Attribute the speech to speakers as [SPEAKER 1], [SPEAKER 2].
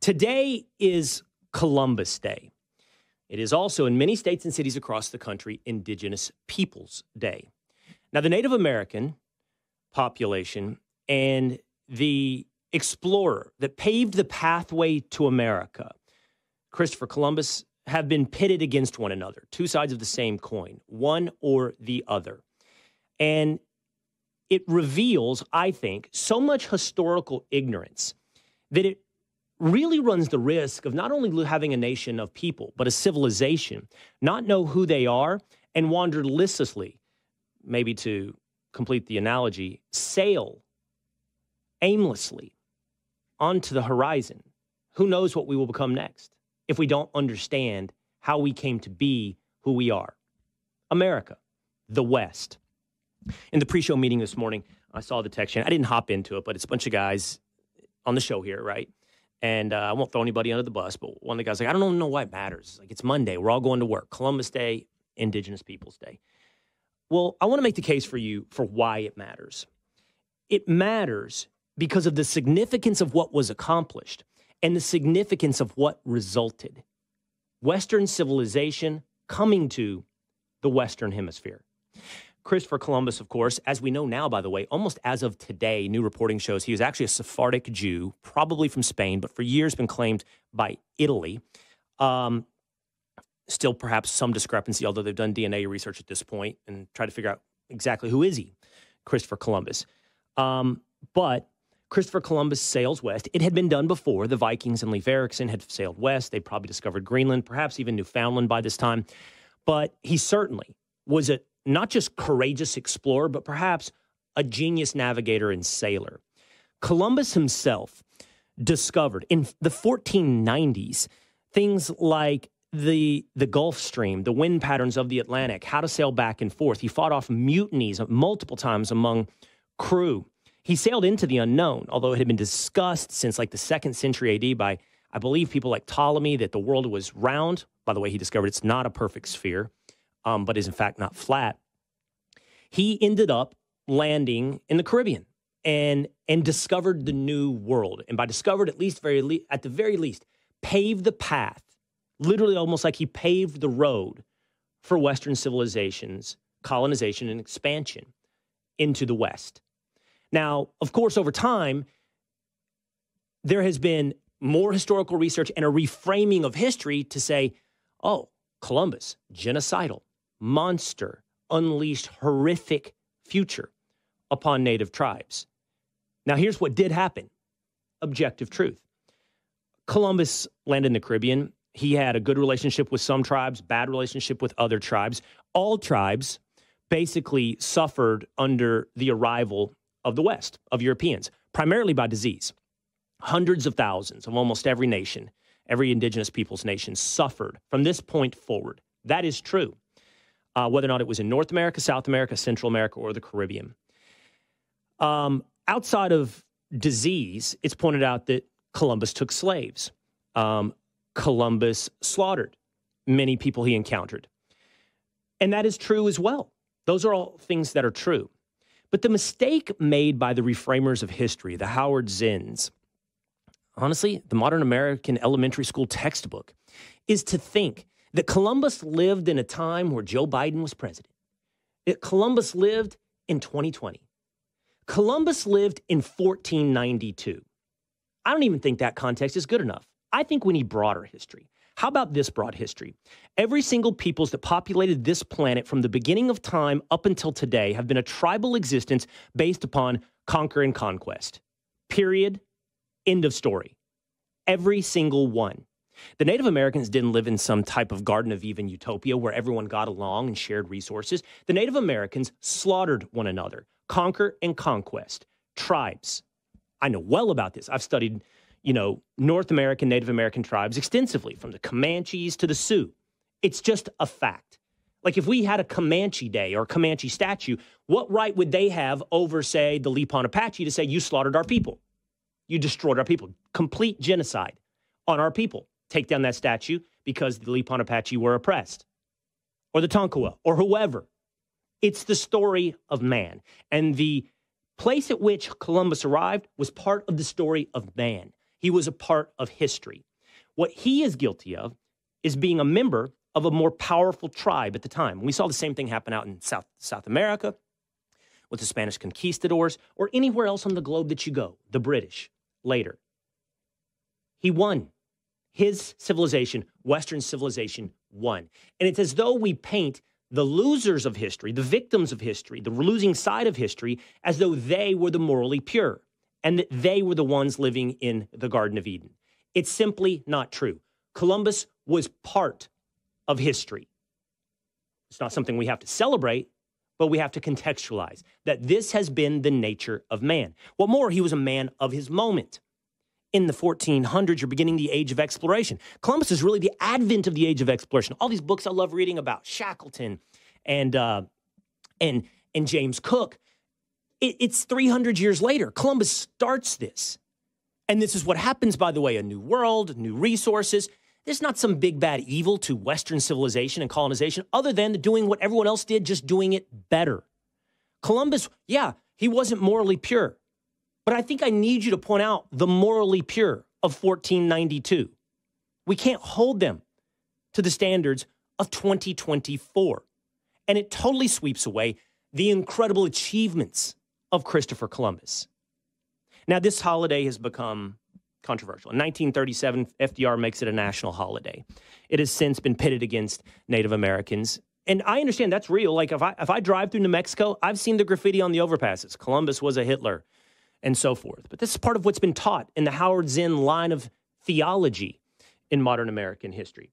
[SPEAKER 1] Today is Columbus Day. It is also, in many states and cities across the country, Indigenous Peoples Day. Now, the Native American population and the explorer that paved the pathway to America, Christopher Columbus, have been pitted against one another, two sides of the same coin, one or the other. And it reveals, I think, so much historical ignorance that it really runs the risk of not only having a nation of people, but a civilization not know who they are and wander listlessly, maybe to complete the analogy, sail aimlessly onto the horizon. Who knows what we will become next if we don't understand how we came to be who we are. America, the West. In the pre-show meeting this morning, I saw the text chain. I didn't hop into it, but it's a bunch of guys on the show here, right? And I won't throw anybody under the bus, but one of the guys like, I don't know why it matters. Like, it's Monday. We're all going to work. Columbus Day, Indigenous Peoples Day. Well, I want to make the case for you for why it matters. It matters because of the significance of what was accomplished and the significance of what resulted. Western civilization coming to the Western Hemisphere. Christopher Columbus, of course, as we know now, by the way, almost as of today, new reporting shows he was actually a Sephardic Jew, probably from Spain, but for years been claimed by Italy. Still perhaps some discrepancy, although they've done DNA research at this point and tried to figure out exactly who is he, Christopher Columbus. But Christopher Columbus sails west. It had been done before. The Vikings and Leif Erikson had sailed west. They probably discovered Greenland, perhaps even Newfoundland by this time. But he certainly was a not just courageous explorer, but perhaps a genius navigator and sailor. Columbus himself discovered in the 1490s things like the Gulf Stream, the wind patterns of the Atlantic, how to sail back and forth. He fought off mutinies multiple times among crew. He sailed into the unknown, although it had been discussed since like the 2nd century AD by, I believe, people like Ptolemy, that the world was round. By the way, he discovered it's not a perfect sphere. But is in fact not flat. He ended up landing in the Caribbean and discovered the new world. And by discovered, at the very least, paved the path, literally almost like he paved the road for Western civilization's colonization and expansion into the West. Now, of course, over time, there has been more historical research and a reframing of history to say, oh, Columbus, genocidal, monster, unleashed horrific future upon native tribes. Now, here's what did happen. Objective truth. Columbus landed in the Caribbean. He had a good relationship with some tribes, bad relationship with other tribes. All tribes basically suffered under the arrival of the West, of Europeans, primarily by disease. Hundreds of thousands of almost every nation, every indigenous people's nation suffered from this point forward. That is true. Whether or not it was in North America, South America, Central America, or the Caribbean. Outside of disease, it's pointed out that Columbus took slaves. Columbus slaughtered many people he encountered. And that is true as well. Those are all things that are true. But the mistake made by the reframers of history, the Howard Zinns, honestly, the modern American elementary school textbook, is to think that Columbus lived in a time where Joe Biden was president. That Columbus lived in 2020. Columbus lived in 1492. I don't even think that context is good enough. I think we need broader history. How about this broad history? Every single peoples that populated this planet from the beginning of time up until today have been a tribal existence based upon conquer and conquest. Period. End of story. Every single one. The Native Americans didn't live in some type of Garden of Eden utopia where everyone got along and shared resources. The Native Americans slaughtered one another. Conquer and conquest. Tribes. I know well about this. I've studied, North American, Native American tribes extensively, from the Comanches to the Sioux. It's just a fact. Like, if we had a Comanche Day or a Comanche statue, what right would they have over, say, the Lipan Apache to say, you slaughtered our people? You destroyed our people. Complete genocide on our people. Take down that statue because the Lipan Apache were oppressed. Or the Tonkawa, or whoever. It's the story of man. And the place at which Columbus arrived was part of the story of man. He was a part of history. What he is guilty of is being a member of a more powerful tribe at the time. We saw the same thing happen out in South America with the Spanish conquistadors or anywhere else on the globe that you go, the British later. He won. His civilization, Western civilization, won. And it's as though we paint the losers of history, the victims of history, the losing side of history, as though they were the morally pure and that they were the ones living in the Garden of Eden. It's simply not true. Columbus was part of history. It's not something we have to celebrate, but we have to contextualize that this has been the nature of man. What more, he was a man of his moment. In the 1400s, you're beginning the age of exploration. Columbus is really the advent of the age of exploration. All these books I love reading about Shackleton and James Cook. It's 300 years later. Columbus starts this. And this is what happens, by the way, a new world, new resources. There's not some big bad evil to Western civilization and colonization other than doing what everyone else did, just doing it better. Columbus, yeah, he wasn't morally pure. But I think I need you to point out the morally pure of 1492. We can't hold them to the standards of 2024. And it totally sweeps away the incredible achievements of Christopher Columbus. Now, this holiday has become controversial. In 1937, FDR makes it a national holiday. It has since been pitted against Native Americans. And I understand that's real. Like if I drive through New Mexico, I've seen the graffiti on the overpasses. Columbus was a Hitler and so forth. But this is part of what's been taught in the Howard Zinn line of theology in modern American history.